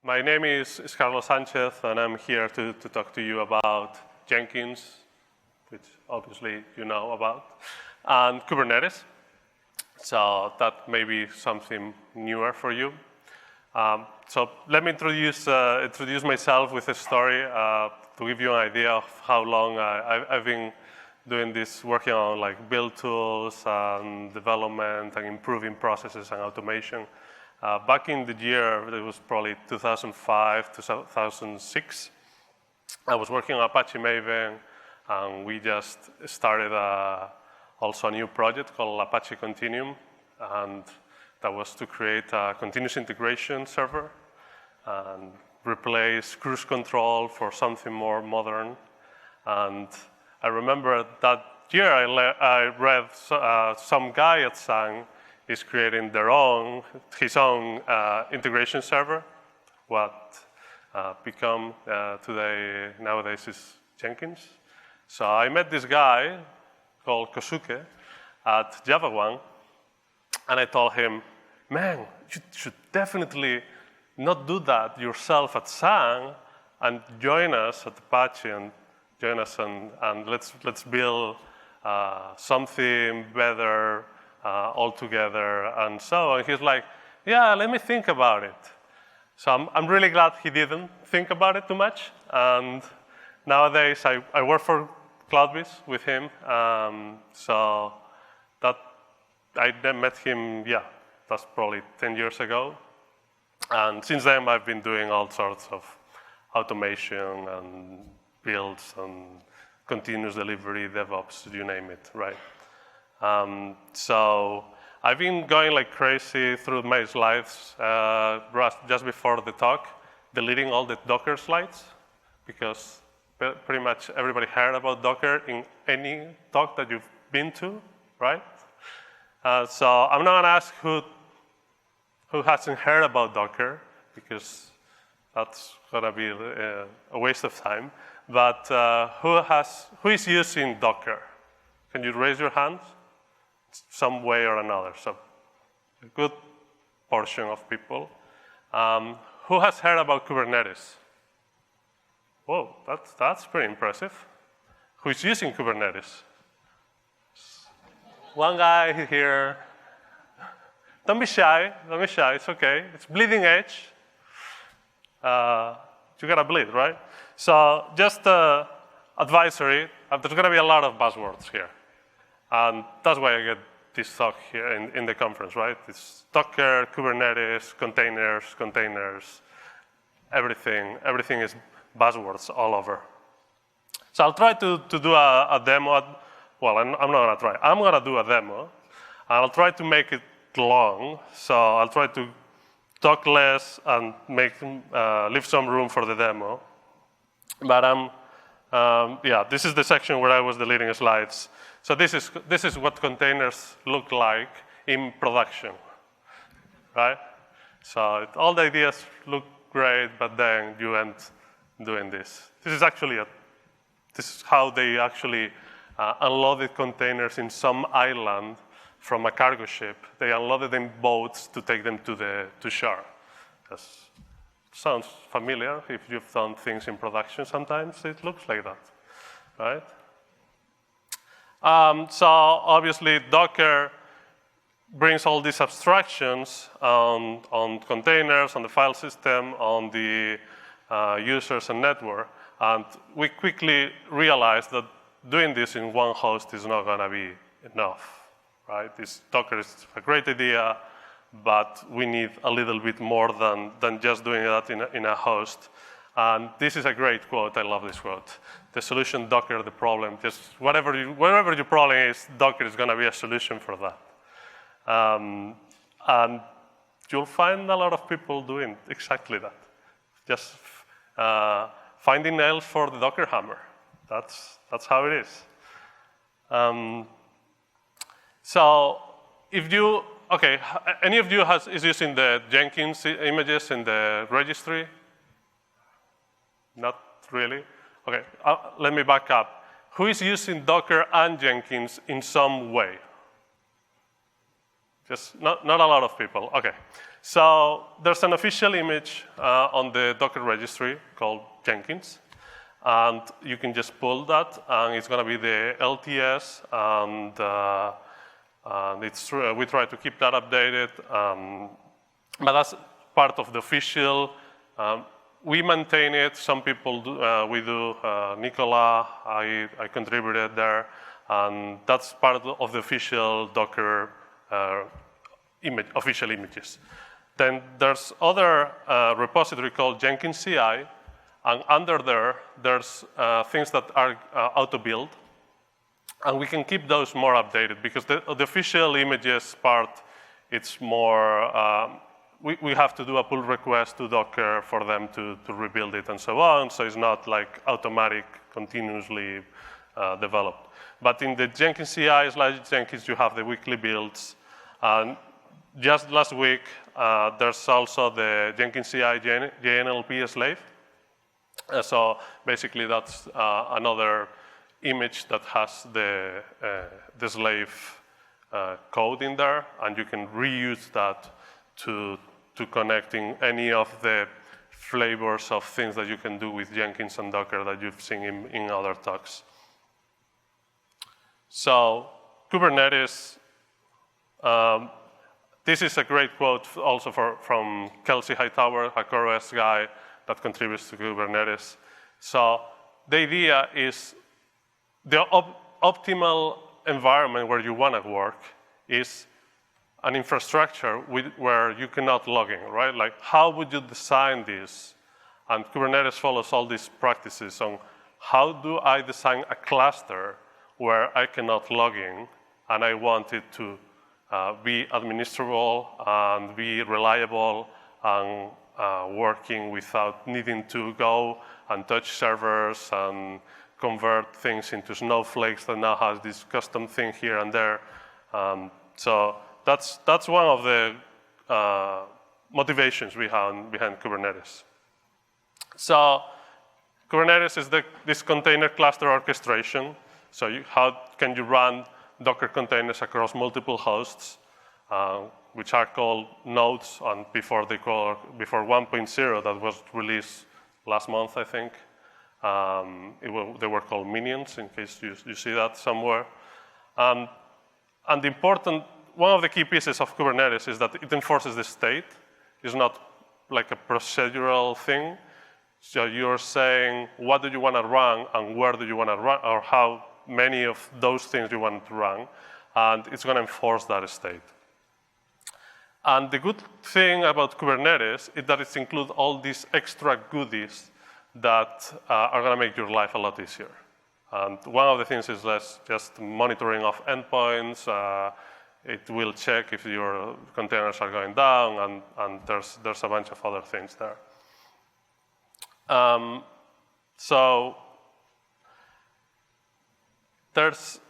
My name is Carlos Sanchez, and I'm here to talk to you about Jenkins, which obviously you know about, and Kubernetes. So that may be something newer for you. So let me introduce myself with a story to give you an idea of how long I've been doing this, working on like build tools and development and improving processes and automation. Back in the year, it was probably 2005, 2006, I was working on Apache Maven, and we just started also a new project called Apache Continuum, and that was to create a continuous integration server and replace cruise control for something more modern. And I remember that year I read some guy at Sang is creating his own integration server, what become nowadays is Jenkins. So I met this guy called Kosuke at JavaOne, and I told him, man, you should definitely not do that yourself at Sang and join us at Apache and join us and let's build something better all together and so on. He's like, yeah, let me think about it. So I'm really glad he didn't think about it too much. And nowadays I work for CloudBees with him. So that I then met him, that's probably 10 years ago. And since then I've been doing all sorts of automation and builds and continuous delivery, DevOps, you name it, right? So I've been going like crazy through my slides just before the talk, deleting all the Docker slides, because pretty much everybody heard about Docker in any talk that you've been to, right? So I'm not gonna ask who hasn't heard about Docker, because that's gonna be a waste of time. But who is using Docker? Can you raise your hand? Some way or another. So a good portion of people. Who has heard about Kubernetes? Whoa, that's pretty impressive. Who is using Kubernetes? One guy here. Don't be shy, it's okay. It's bleeding edge. You gotta bleed, right? So just advisory, there's gonna be a lot of buzzwords here. And that's why I get this talk here in the conference, right? It's Docker, Kubernetes, containers, everything is buzzwords all over. So I'll try to do a demo. Well, I'm not gonna try. I'm gonna do a demo, and I'll try to make it long. So I'll try to talk less and leave some room for the demo. But this is the section where I was deleting slides. So this is what containers look like in production, right? So all the ideas look great, but then you end doing this. This is how they actually unloaded containers in some island from a cargo ship. They unloaded them in boats to take them to shore. Sounds familiar if you've done things in production. Sometimes it looks like that, right? So obviously Docker brings all these abstractions on containers, on the file system, on the users and network. And we quickly realized that doing this in one host is not gonna be enough, right? Docker is a great idea, but we need a little bit more than just doing that in a host. And this is a great quote. I love this quote. The solution, Docker, the problem. Just whatever your problem is, Docker is going to be a solution for that. And you'll find a lot of people doing exactly that. Just finding nails for the Docker hammer. That's how it is. So if you, any of you is using the Jenkins images in the registry? Not really? Okay, let me back up. Who is using Docker and Jenkins in some way? Just not a lot of people. Okay. So there's an official image on the Docker registry called Jenkins. And you can just pull that, and it's going to be the LTS. And it's true, we try to keep that updated. But that's part of the official. We maintain it. Some people do. We do. Nicola, I contributed there. And that's part of the official Docker official images. Then there's other repository called Jenkins CI, and under there's things that are auto-build, and we can keep those more updated because the official images part, it's more, we have to do a pull request to Docker for them to rebuild it and so on, so it's not like automatic, continuously developed. But in the Jenkins CI/Jenkins, you have the weekly builds. And just last week, there's also the Jenkins CI JNLP slave. So basically, that's another image that has the slave code in there, and you can reuse that to connecting any of the flavors of things that you can do with Jenkins and Docker that you've seen in other talks. So Kubernetes, this is a great quote also from Kelsey Hightower, a CoreOS guy that contributes to Kubernetes. So the idea is the optimal environment where you want to work is an infrastructure where you cannot log in, right? Like, how would you design this? And Kubernetes follows all these practices on how do I design a cluster where I cannot log in, and I want it to be administrable and be reliable and working without needing to go and touch servers and convert things into snowflakes that now has this custom thing here and there. So that's one of the motivations we have behind Kubernetes. So Kubernetes is this container cluster orchestration. So how can you run Docker containers across multiple hosts, which are called nodes, and before 1.0 that was released last month, I think. They were called minions, in case you see that somewhere. And one of the key pieces of Kubernetes is that it enforces the state. It's not like a procedural thing. So you're saying, what do you want to run, and where do you want to run, or how many of those things you want to run, and it's going to enforce that state. And the good thing about Kubernetes is that it includes all these extra goodies that are going to make your life a lot easier. And one of the things is just monitoring of endpoints. It will check if your containers are going down, and there's a bunch of other things there. So there's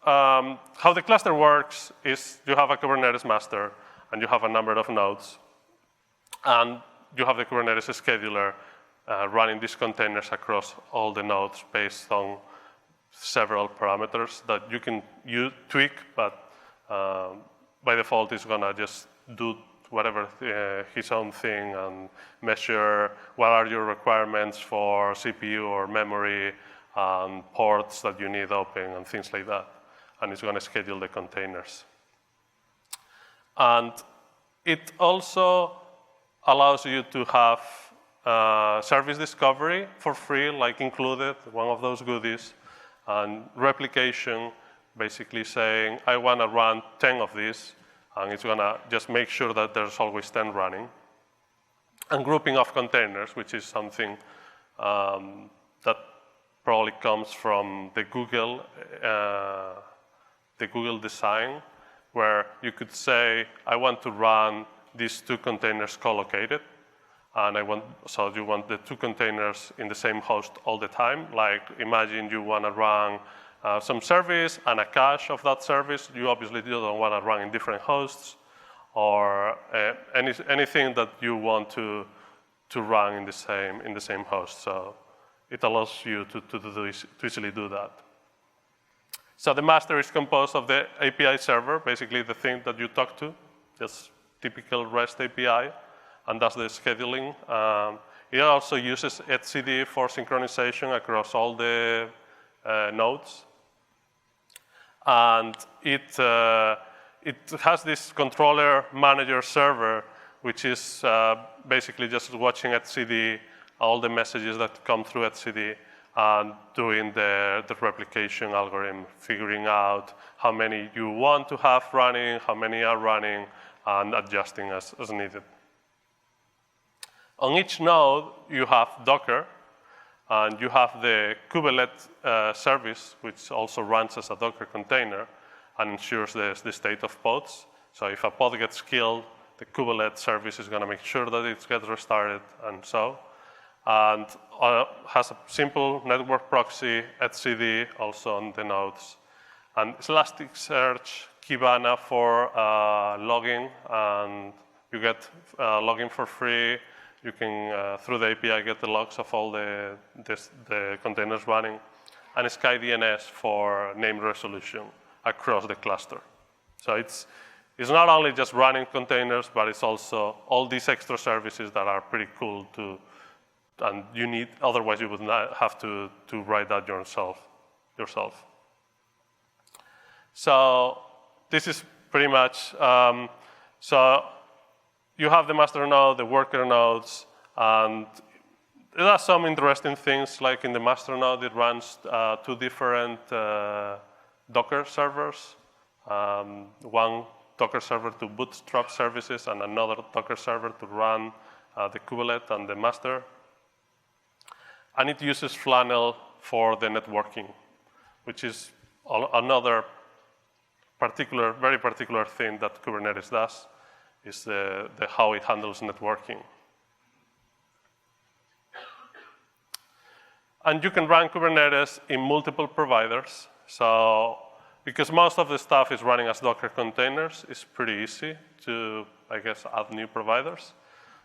how the cluster works is you have a Kubernetes master, and you have a number of nodes, and you have the Kubernetes scheduler running these containers across all the nodes based on several parameters that you can tweak, but by default it's going to just do whatever his own thing and measure what are your requirements for CPU or memory and ports that you need open and things like that. And it's going to schedule the containers. And it also allows you to have service discovery for free, like included, one of those goodies, and replication, basically saying, I want to run 10 of these, and it's going to just make sure that there's always 10 running. And grouping of containers, which is something that probably comes from the Google design, where you could say, I want to run these two containers co-located, and so you want the two containers in the same host all the time. Like, imagine you want to run some service and a cache of that service. You obviously don't want to run in different hosts, or anything that you want to run in the same host. So it allows you to easily do that. So the master is composed of the API server, basically the thing that you talk to, just typical REST API, and does the scheduling. It also uses etcd for synchronization across all the nodes. And it has this controller manager server, which is basically just watching etcd, all the messages that come through etcd, and doing the replication algorithm, figuring out how many you want to have running, how many are running, and adjusting as needed. On each node, you have Docker, and you have the Kubernetes service, which also runs as a Docker container and ensures the state of pods. So if a pod gets killed, the Kubernetes service is going to make sure that it gets restarted, and so. And has a simple network proxy, etcd, also on the nodes. And Elasticsearch, Kibana for logging, and you get logging for free. You can, through the API, get the logs of all the containers running. And SkyDNS for name resolution across the cluster. So it's not only just running containers, but it's also all these extra services that are pretty cool to, and you need, otherwise you would not have to write that yourself. So this is pretty much, so you have the master node, the worker nodes, and it has some interesting things, like in the master node, it runs 2 different Docker servers, one Docker server to bootstrap services and another Docker server to run the kubelet and the master. And it uses Flannel for the networking, which is another very particular thing that Kubernetes does, is how it handles networking. And you can run Kubernetes in multiple providers. So because most of the stuff is running as Docker containers, it's pretty easy to, I guess, add new providers.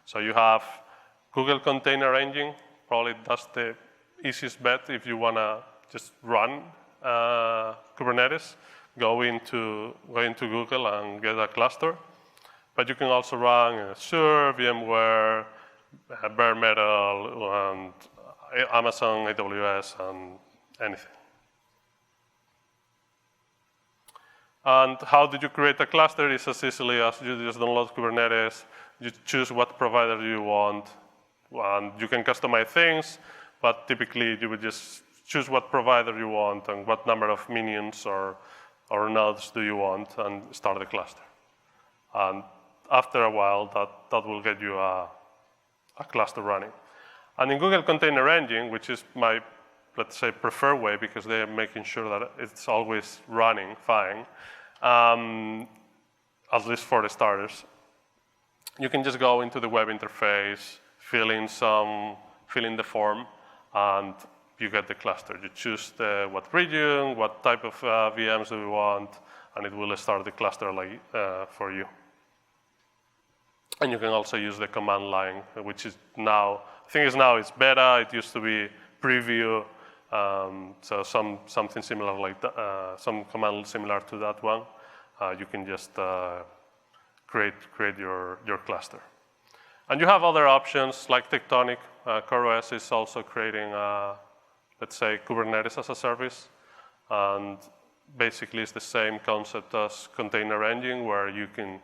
So you have Google Container Engine. Probably that's the easiest bet if you want to just run Kubernetes. Go into Google and get a cluster. But you can also run Azure, VMware, Bare Metal, and Amazon, AWS, and anything. And how did you create a cluster? It's as easily as you just download Kubernetes, you choose what provider you want, and you can customize things, but typically you would just choose what provider you want and what number of minions or nodes do you want, and start the cluster. And after a while, that will get you a cluster running. And in Google Container Engine, which is my, let's say, preferred way, because they're making sure that it's always running fine, at least for the starters, you can just go into the web interface, fill in the form, and you get the cluster. You choose what region, what type of VMs do you want, and it will start the cluster for you. And you can also use the command line, which is now, I think it's beta. It used to be preview. So something similar like that, some command similar to that one. You can just create your cluster. And you have other options like Tectonic. CoreOS is also creating, let's say, Kubernetes as a service. And basically it's the same concept as Container Engine, where you can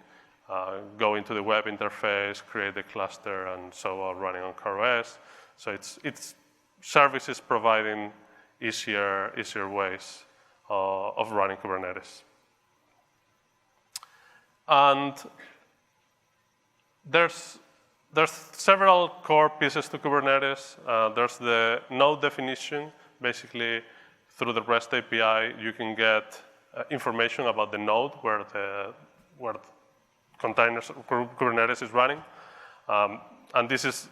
go into the web interface, create a cluster, and so on, running on CoreOS. So it's services providing easier ways of running Kubernetes. And there's several core pieces to Kubernetes. There's the node definition. Basically, through the REST API, you can get information about the node where containers Kubernetes is running. And this is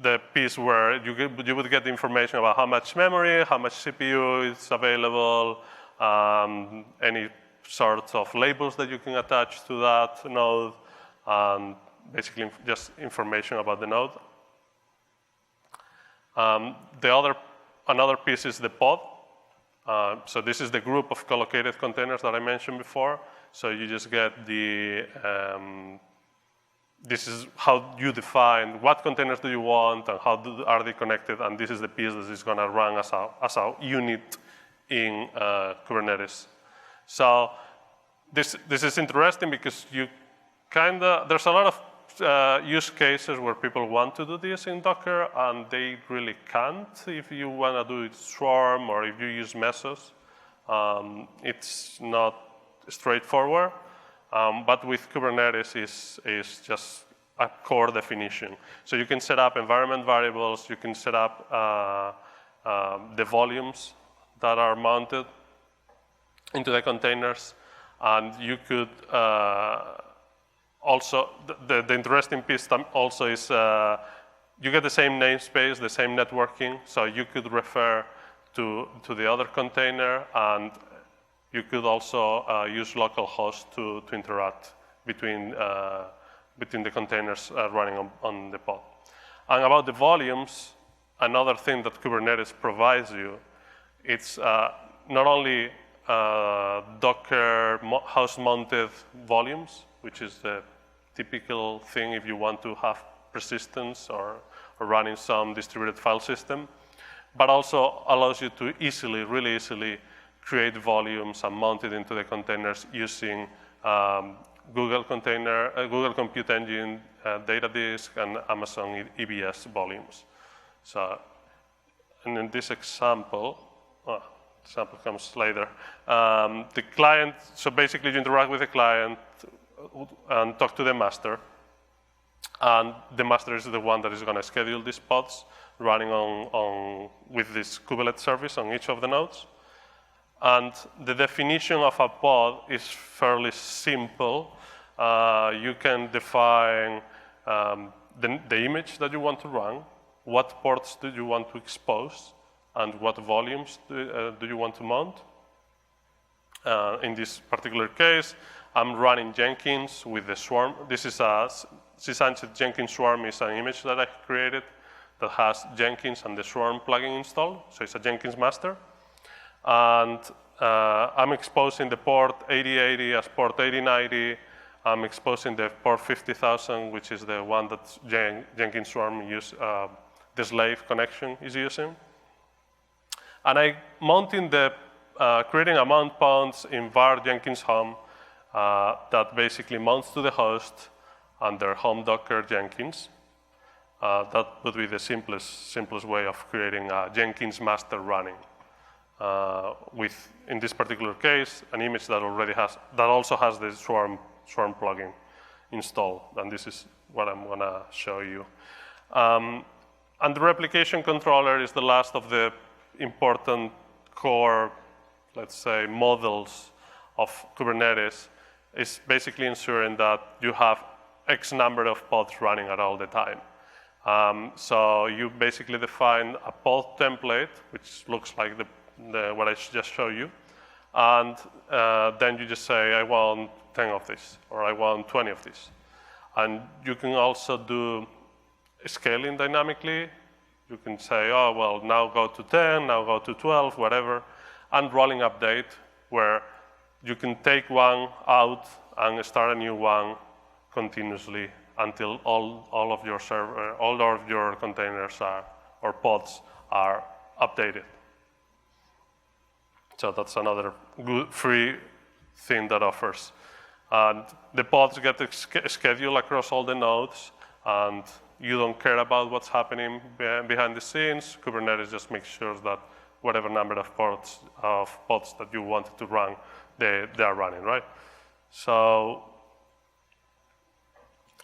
the piece where you would get information about how much memory, how much CPU is available, any sorts of labels that you can attach to that node, and basically just information about the node. Another piece is the pod. So this is the group of collocated containers that I mentioned before. So you just get the, this is how you define what containers do you want and how are they connected, and this is the piece that is going to run as a unit in Kubernetes. So this is interesting because there's a lot of use cases where people want to do this in Docker, and they really can't if you want to do it Swarm or if you use Mesos. It's not straightforward, but with Kubernetes is just a core definition. So you can set up environment variables, you can set up the volumes that are mounted into the containers, and you could also, the interesting piece also is you get the same namespace, the same networking, so you could refer to the other container, and you could also use localhost to interact between the containers running on the pod. And about the volumes, another thing that Kubernetes provides you, it's not only Docker house-mounted volumes, which is the typical thing if you want to have persistence or running some distributed file system, but also allows you to really easily create volumes and mount it into the containers using Google Compute Engine, Data Disk, and Amazon EBS volumes. So, and in this example comes later. The client, so basically you interact with the client and talk to the master. And the master is the one that is going to schedule these pods running with this kubelet service on each of the nodes. And the definition of a pod is fairly simple. You can define the image that you want to run, what ports do you want to expose, and what volumes do you want to mount. In this particular case, I'm running Jenkins with the Swarm. This is a Sanchez Jenkins Swarm is an image that I created that has Jenkins and the Swarm plugin installed. So it's a Jenkins Master. And I'm exposing the port 8080 as port 8090. I'm exposing the port 50,000, which is the one that Jenkins Swarm the slave connection is using. And I'm mounting creating a mount points in var Jenkins home that basically mounts to the host under home Docker Jenkins. That would be the simplest way of creating a Jenkins master running. With, in this particular case, an image that also has the Swarm plugin installed, and this is what I'm gonna show you. And the replication controller is the last of the important core, let's say, models of Kubernetes. Is basically ensuring that you have X number of pods running at all the time. So you basically define a pod template, which looks like what I just showed you, and then you just say, I want 10 of these, or I want 20 of these. And you can also do scaling dynamically. You can say, oh, well, now go to 10, now go to 12, whatever, and rolling update, where you can take one out and start a new one continuously until all of your containers or pods are updated. So that's another good free thing that offers. And the pods get scheduled across all the nodes, and you don't care about what's happening behind the scenes. Kubernetes just makes sure that whatever number of pods that you wanted to run, they are running, right? So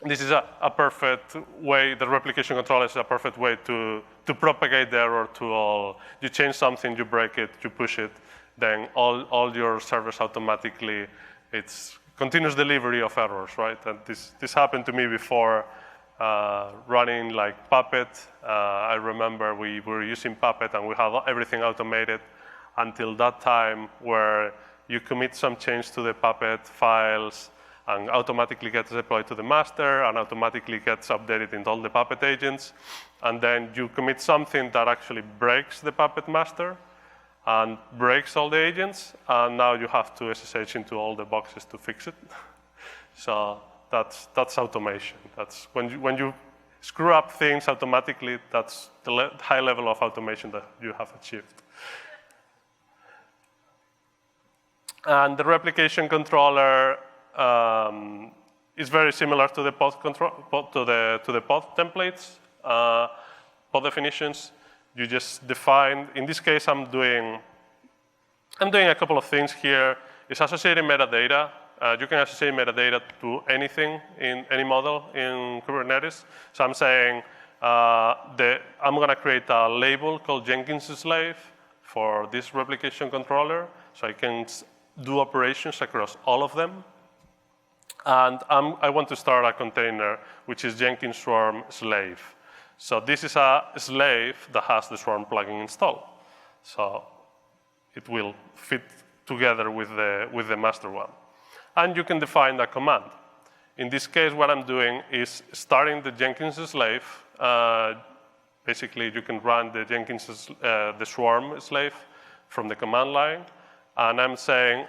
this is a perfect way, the replication controller is a perfect way to propagate the error to all. You change something, you break it, you push it, then all your servers automatically, it's continuous delivery of errors, right? And this happened to me before running like Puppet. I remember we were using Puppet and we had everything automated until that time where you commit some change to the Puppet files and automatically gets deployed to the master and automatically gets updated in all the Puppet agents. And then you commit something that actually breaks the Puppet master. and breaks all the agents, and now you have to SSH into all the boxes to fix it. So that's automation. That's when you screw up things automatically, that's the high level of automation that you have achieved. And the replication controller is very similar to the pod templates, pod definitions. You just define. In this case, I'm doing a couple of things here. It's associating metadata. You can associate metadata to anything in any model in Kubernetes. So I'm saying I'm going to create a label called Jenkins slave for this replication controller, so I can do operations across all of them. And I want to start a container, which is Jenkins Swarm slave. So this is a slave that has the Swarm plugin installed. So it will fit together with the master one. And you can define a command. In this case, what I'm doing is starting the Jenkins slave. Basically, you can run the Jenkins, the Swarm slave from the command line. And I'm saying,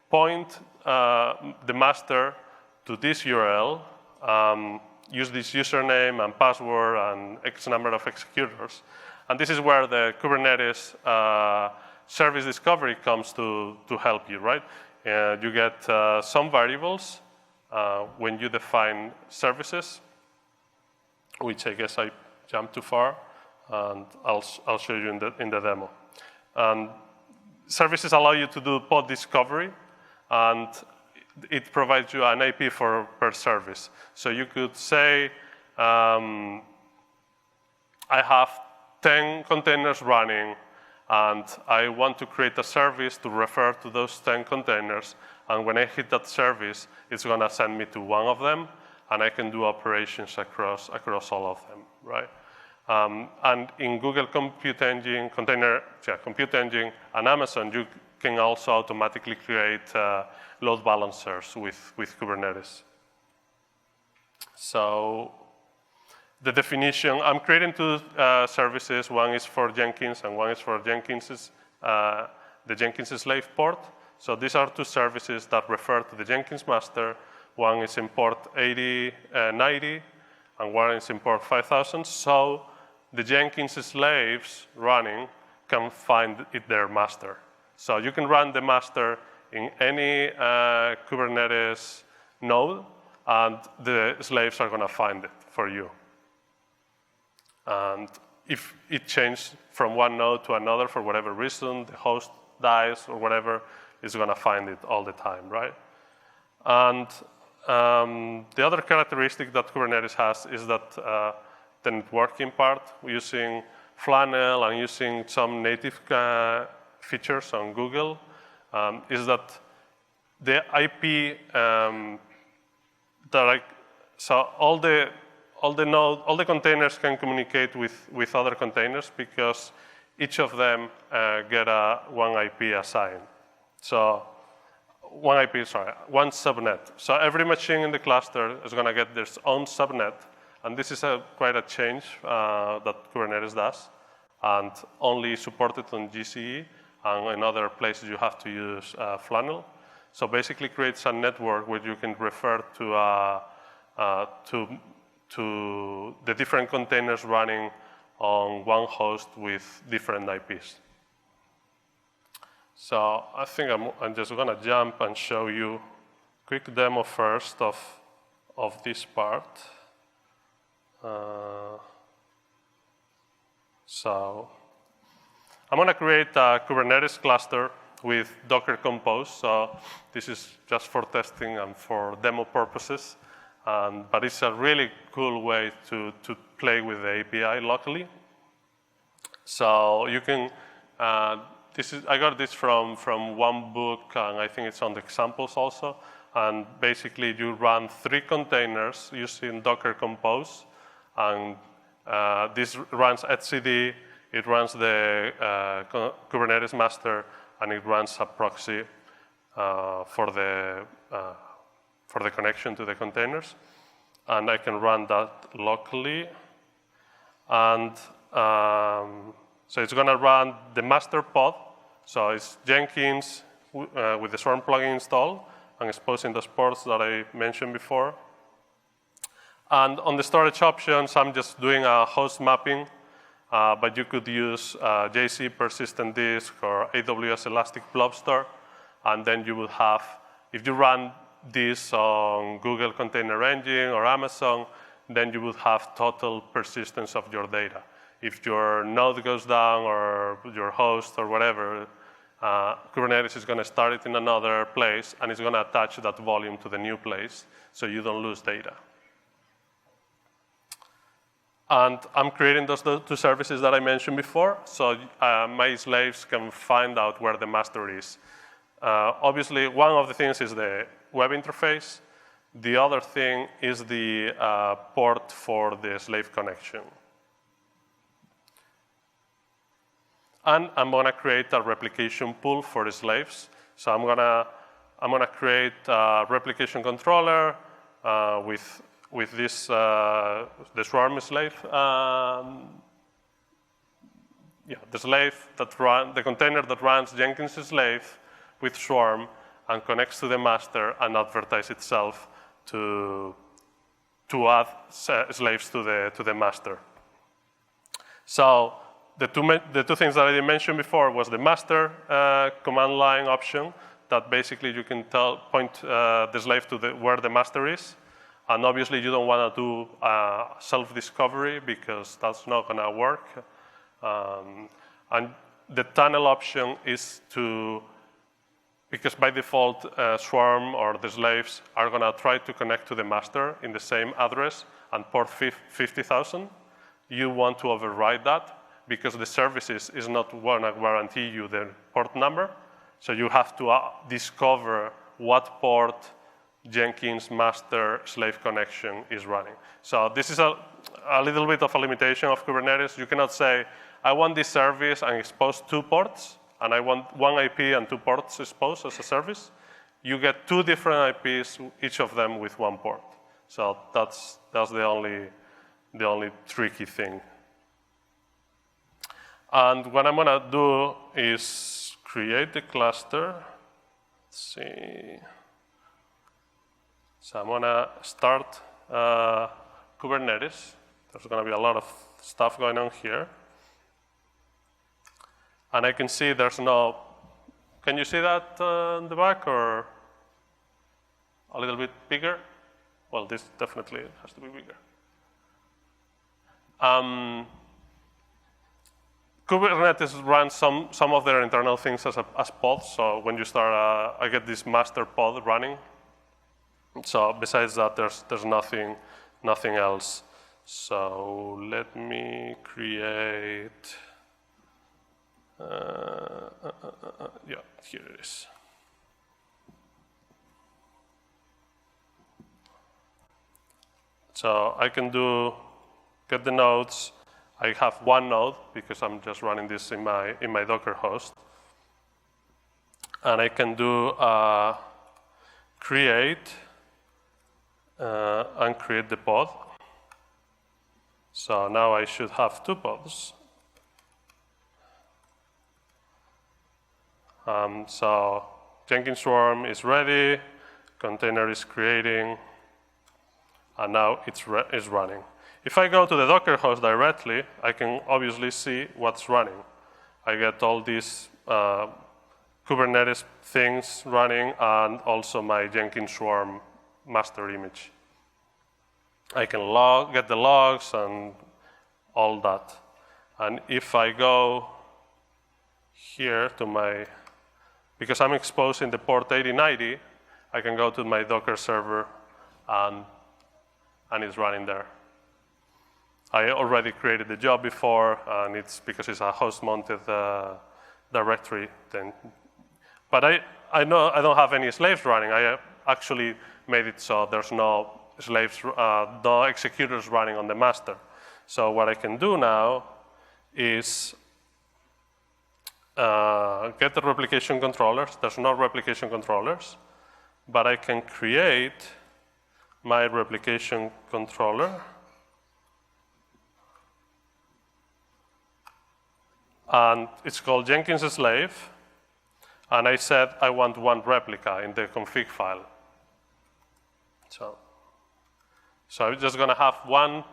point the master to this URL, use this username and password and X number of executors. And this is where the Kubernetes service discovery comes to help you, right? You get some variables when you define services, which I guess I jumped too far, and I'll show you in the demo. And services allow you to do pod discovery, and it provides you an IP per service. So you could say, I have 10 containers running, and I want to create a service to refer to those 10 containers. And when I hit that service, it's going to send me to one of them, and I can do operations across all of them, right? And in Google Compute Engine, Compute Engine, and Amazon, you can also automatically create load balancers with Kubernetes. So the definition, I'm creating two services. One is for Jenkins, and one is for the Jenkins slave port. So these are two services that refer to the Jenkins master. One is in port 8090, and one is in port 5000. So the Jenkins slaves running can find their master. So you can run the master in any Kubernetes node, and the slaves are going to find it for you. And if it changes from one node to another for whatever reason, the host dies or whatever, it's going to find it all the time, right? And the other characteristic that Kubernetes has is that the networking part, using Flannel and using some native features on Google, is that the IP so all the containers can communicate with other containers because each of them get one IP assigned. So one subnet. So every machine in the cluster is going to get their own subnet, and this is quite a change that Kubernetes does, and only supported on GCE, and in other places you have to use Flannel. So basically creates a network where you can refer to the different containers running on one host with different IPs. So I think I'm just going to jump and show you a quick demo first of this part. So I'm going to create a Kubernetes cluster with Docker Compose. So this is just for testing and for demo purposes. But it's a really cool way to play with the API locally. So you can, I got this from one book, and I think it's on the examples also. And basically, you run 3 containers using Docker Compose. And this runs etcd, it runs the Kubernetes Master, and it runs a proxy for the connection to the containers. And I can run that locally. And so it's going to run the master pod. So it's Jenkins with the Swarm plugin installed and exposing those ports that I mentioned before. And on the storage options, I'm just doing a host mapping, but you could use JC persistent disk or AWS Elastic Blob Store, and then you will have, if you run this on Google Container Engine or Amazon, then you would have total persistence of your data. If your node goes down or your host or whatever, Kubernetes is going to start it in another place, and it's going to attach that volume to the new place, so you don't lose data. And I'm creating those two services that I mentioned before, so my slaves can find out where the master is. Obviously, one of the things is the web interface. The other thing is the port for the slave connection. And I'm going to create a replication pool for the slaves. So I'm gonna create a replication controller with this the Swarm slave. The slave that the container that runs Jenkins slave with Swarm and connects to the master and advertise itself to add slaves to the master. So the two things that I mentioned before was the master command line option that basically you can point the slave to where the master is. And obviously you don't want to do self-discovery because that's not going to work. And the tunnel option is because by default, Swarm or the slaves are going to try to connect to the master in the same address and port 50,000. You want to override that because the services is not going to guarantee you the port number. So you have to discover what port Jenkins master slave connection is running. So this is a little bit of a limitation of Kubernetes. You cannot say, I want this service and expose 2 ports, and I want 1 IP and 2 ports exposed as a service. You get 2 different IPs, each of them with 1 port. So that's the only tricky thing. And what I'm gonna do is create the cluster. Let's see. So I'm gonna start Kubernetes. There's gonna be a lot of stuff going on here. And I can see there's no, can you see that in the back or a little bit bigger? Well, this definitely has to be bigger. Kubernetes runs some of their internal things as pods. So when you start, I get this master pod running. So besides that, there's nothing else. So let me create. Yeah, here it is. So I can get the nodes. I have 1 node because I'm just running this in my Docker host. And I can do create and create the pod. So now I should have 2 pods. So Jenkins Swarm is ready, container is creating, and now it's running. If I go to the Docker host directly, I can obviously see what's running. I get all these Kubernetes things running and also my Jenkins Swarm master image. I can get the logs and all that. And if I go here to because I'm exposing the port 8090, I can go to my Docker server and it's running there. I already created the job before, and it's because it's a host-mounted directory thing. But I know I don't have any slaves running. I actually made it so there's no slaves, no executors running on the master. So what I can do now is get the replication controllers. There's no replication controllers, but I can create my replication controller. And it's called Jenkins slave. And I said I want one replica in the config file. So I'm just going to have one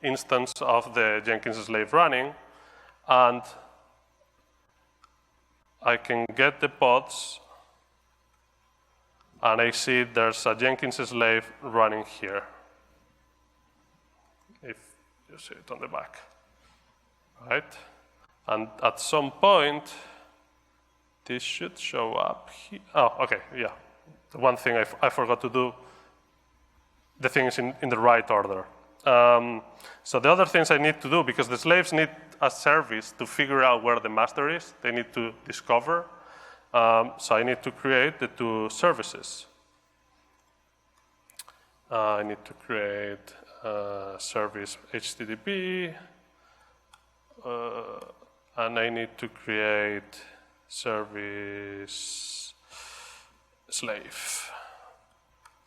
instance of the Jenkins slave running, and I can get the pods, and I see there's a Jenkins slave running here, if you see it on the back, right? And at some point, this should show up here. Oh, okay, yeah. The one thing I forgot to do, the thing is in the right order. So the other things I need to do, because the slaves need a service to figure out where the master is, they need to discover. So I need to create the two services. I need to create service HTTP, and I need to create service slave.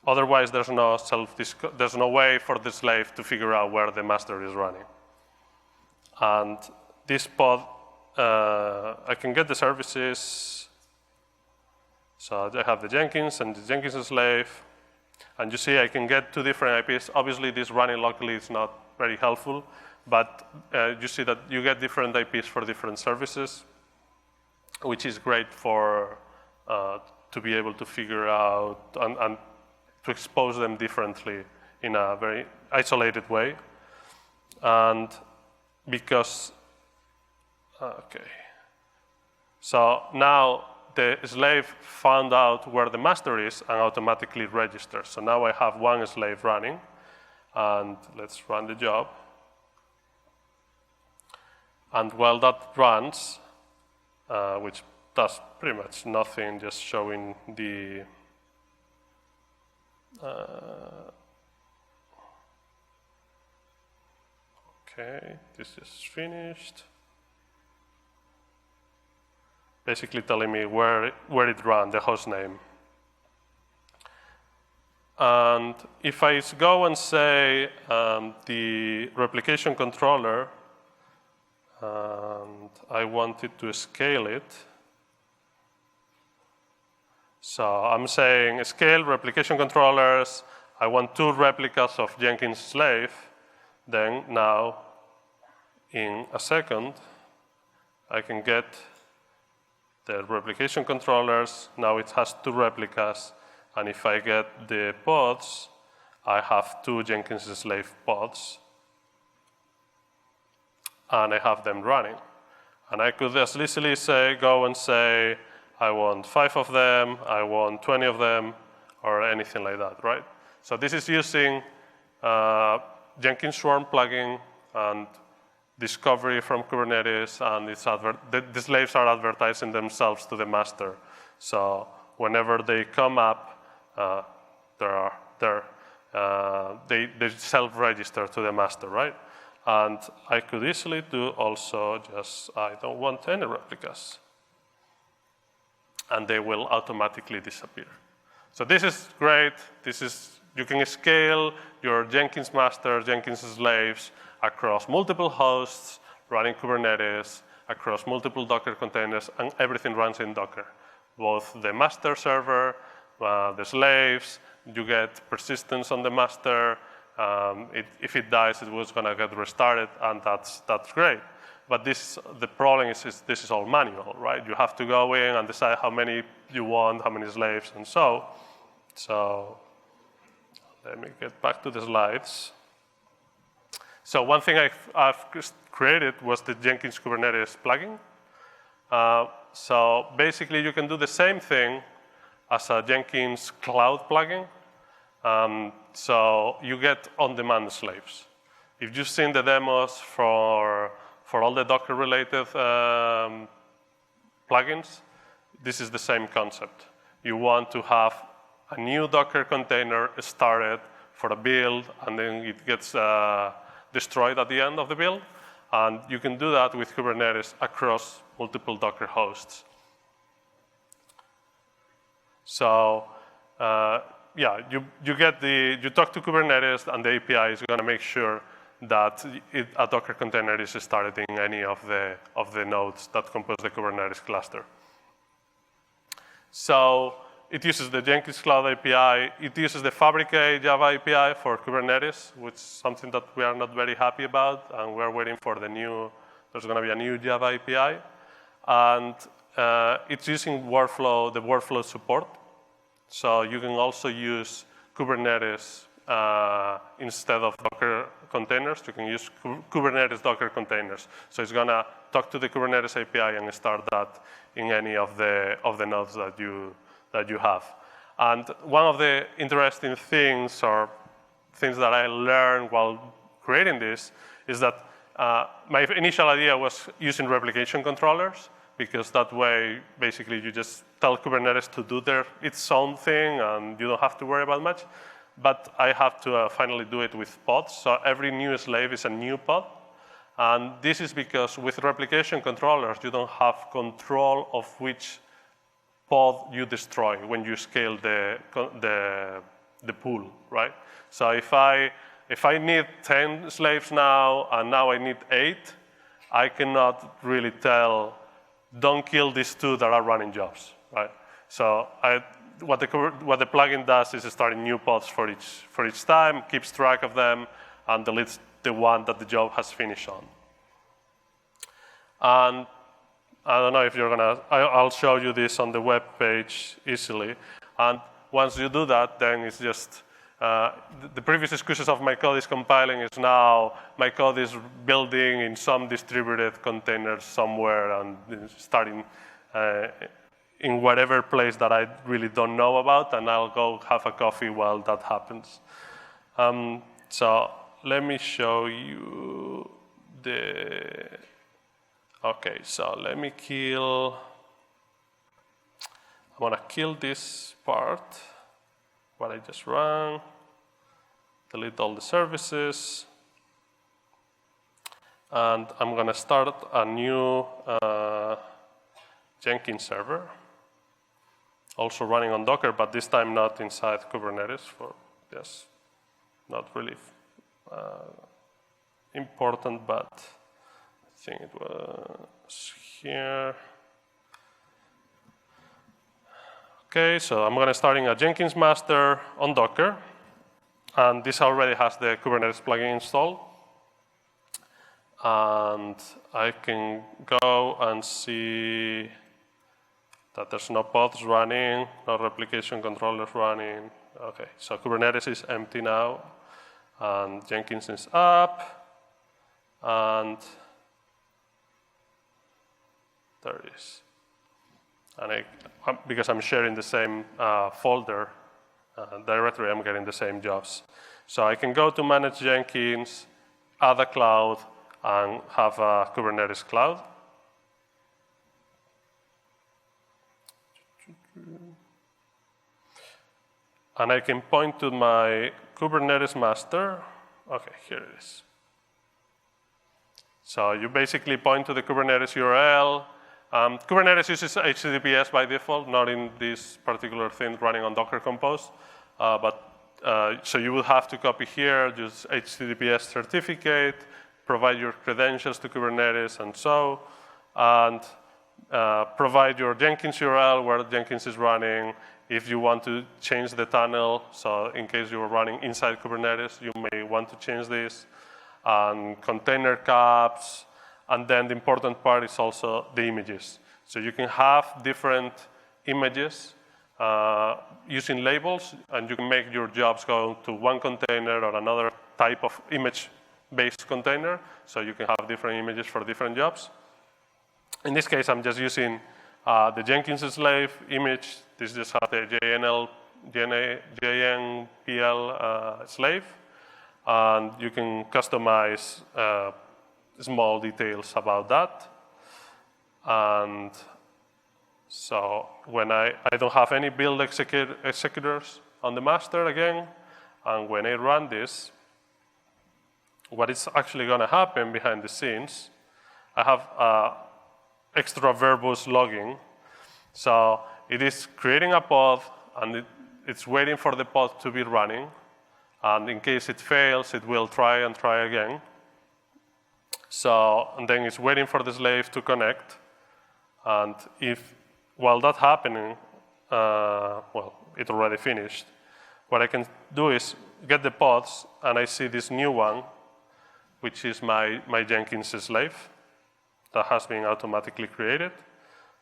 Otherwise, there's no way for the slave to figure out where the master is running. And this pod, I can get the services. So I have the Jenkins and the Jenkins slave. And you see I can get two different IPs. Obviously, this running locally is not very helpful, but you see that you get different IPs for different services, which is great for to be able to figure out and to expose them differently in a very isolated way. And because, okay. So now the slave found out where the master is and automatically registers. So now I have one slave running, and let's run the job. And while that runs, which does pretty much nothing, just showing the okay, this is finished. Basically telling me where it ran, the host name. And if I go and say the replication controller, and I wanted to scale it, so I'm saying scale replication controllers, I want 2 replicas of Jenkins slave, then now in a second I can get the replication controllers. Now it has 2 replicas, and if I get the pods, I have 2 Jenkins slave pods, and I have them running. And I could just easily go and say, I want 5 of them, I want 20 of them, or anything like that, right? So this is using Jenkins Swarm plugin and discovery from Kubernetes, and the slaves are advertising themselves to the master. So whenever they come up, they self-register to the master, right? And I could easily do also just, I don't want any replicas. And they will automatically disappear. So this is great. You can scale your Jenkins master, Jenkins slaves across multiple hosts, running Kubernetes, across multiple Docker containers, and everything runs in Docker. Both the master server, the slaves, you get persistence on the master. If it dies, it was going to get restarted, and that's great. But the problem is this is all manual, right? You have to go in and decide how many you want, how many slaves, and so. So let me get back to the slides. So one thing I've created was the Jenkins Kubernetes plugin. So basically, you can do the same thing as a Jenkins Cloud plugin. So you get on-demand slaves. If you've seen the demos for all the Docker-related plugins, this is the same concept. You want to have a new Docker container started for a build, and then it gets destroyed at the end of the build. And you can do that with Kubernetes across multiple Docker hosts. So yeah, you talk to Kubernetes, and the API is going to make sure that a Docker container is started in any of the nodes that compose the Kubernetes cluster. So it uses the Jenkins Cloud API. It uses the Fabricate Java API for Kubernetes, which is something that we are not very happy about, and we're waiting for the new, there's going to be a new Java API. And it's using the workflow support. So you can also use Kubernetes instead of Docker containers. You can use Kubernetes Docker containers. So it's going to talk to the Kubernetes API and start that in any of the nodes that you have. And one of the interesting things or things that I learned while creating this is that my initial idea was using replication controllers, because that way, basically, you just tell Kubernetes to do its own thing, and you don't have to worry about much. But I have to finally do it with pods. So every new slave is a new pod. And this is because with replication controllers, you don't have control of which pod you destroy when you scale the pool, right? So if I need 10 slaves now, and now I need 8, I cannot really tell, don't kill these 2 that are running jobs, right? So what the plugin does is starting new pods for each time, keeps track of them, and deletes the one that the job has finished on. And I don't know if you're gonna, I'll show you this on the web page easily. And once you do that, then it's just, the previous excuses of my code is compiling is now, my code is building in some distributed container somewhere and starting in whatever place that I really don't know about, and I'll go have a coffee while that happens. So let me show you okay, so let me I want to kill this part, what I just ran, delete all the services, and I'm going to start a new Jenkins server, also running on Docker, but this time not inside Kubernetes, for just not really important, but I think it was here. Okay, so I'm going to start a Jenkins Master on Docker, and this already has the Kubernetes plugin installed. And I can go and see that there's no pods running, no replication controllers running. Okay, so Kubernetes is empty now, and Jenkins is up, and there it is. And because I'm sharing the same folder directory, I'm getting the same jobs. So I can go to Manage Jenkins, add a cloud, and have a Kubernetes cloud. And I can point to my Kubernetes Master. Okay, here it is. So you basically point to the Kubernetes URL. Kubernetes uses HTTPS by default, not in this particular thing running on Docker Compose. So you will have to copy here, use HTTPS certificate, provide your credentials to Kubernetes and provide your Jenkins URL where Jenkins is running. If you want to change the tunnel, so in case you are running inside Kubernetes, you may want to change this, and container caps, and then the important part is also the images. So you can have different images using labels, and you can make your jobs go to one container or another type of image-based container, so you can have different images for different jobs. In this case, I'm just using the Jenkins slave image. This just has the JNPL slave, and you can customize small details about that. And so when I don't have any build executors on the master again, and when I run this, what is actually going to happen behind the scenes, I have extra verbose logging. So it is creating a pod, and it's waiting for the pod to be running. And in case it fails, it will try and try again. So, and then it's waiting for the slave to connect. And while that's happening, well, it already finished. What I can do is get the pods, and I see this new one, which is my Jenkins slave that has been automatically created.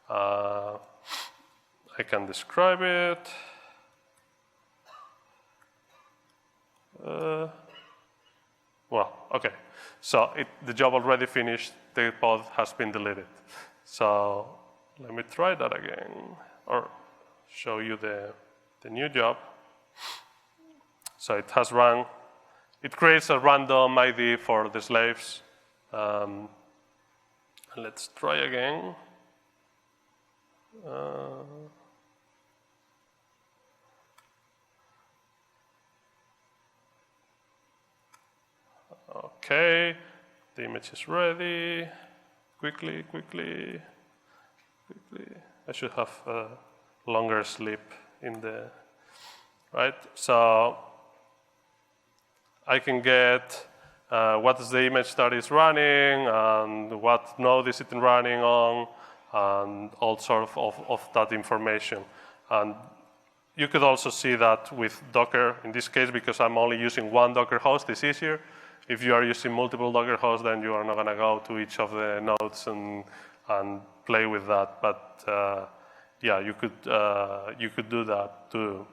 I can describe it. Well, okay. So the job already finished. The pod has been deleted. So let me try that again, or show you the new job. So it has run. It creates a random ID for the slaves. Let's try again. Okay, the image is ready. Quickly. I should have a longer sleep in the, right? So I can get what is the image that is running, and what node is it running on, and all sort of that information. And you could also see that with Docker, in this case, because I'm only using one Docker host, it's easier. If you are using multiple Docker hosts, then you are not going to go to each of the nodes and play with that. But yeah, you could do that too.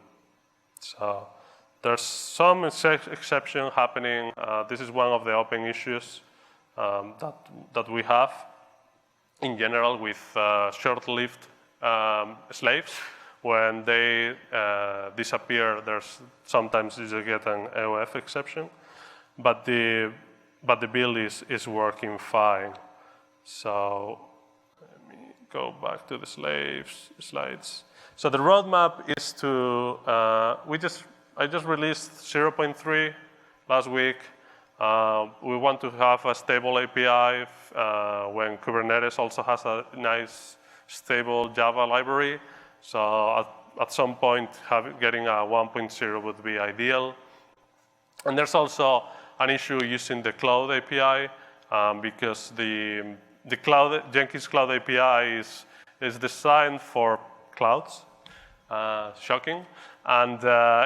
So there's some exception happening. This is one of the open issues that we have in general with short-lived slaves. When they disappear, sometimes you get an AOF exception. But the build is working fine. So let me go back to the slides. So the roadmap is to I just released 0.3 last week. We want to have a stable API when Kubernetes also has a nice stable Java library. So at some point, getting a 1.0 would be ideal. And there's also an issue using the Cloud API because the Jenkins Cloud API is designed for clouds, shocking, and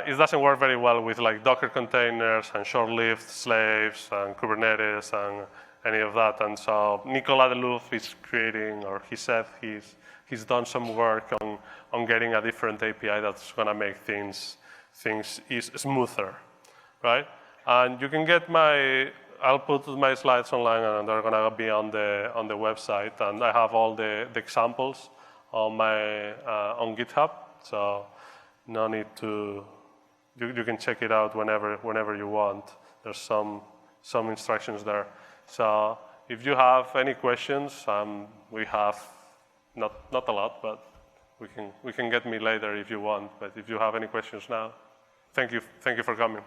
it doesn't work very well with like Docker containers and short-lived slaves and Kubernetes and any of that. And so Nicolas Delouf is creating, or he said he's done some work on getting a different API that's going to make things smoother, right? And you can get I'll put my slides online, and they're gonna be on the website. And I have all the examples on on GitHub, so no need to. You can check it out whenever you want. There's some instructions there. So if you have any questions, we have not a lot, but we can get me later if you want. But if you have any questions now, thank you for coming.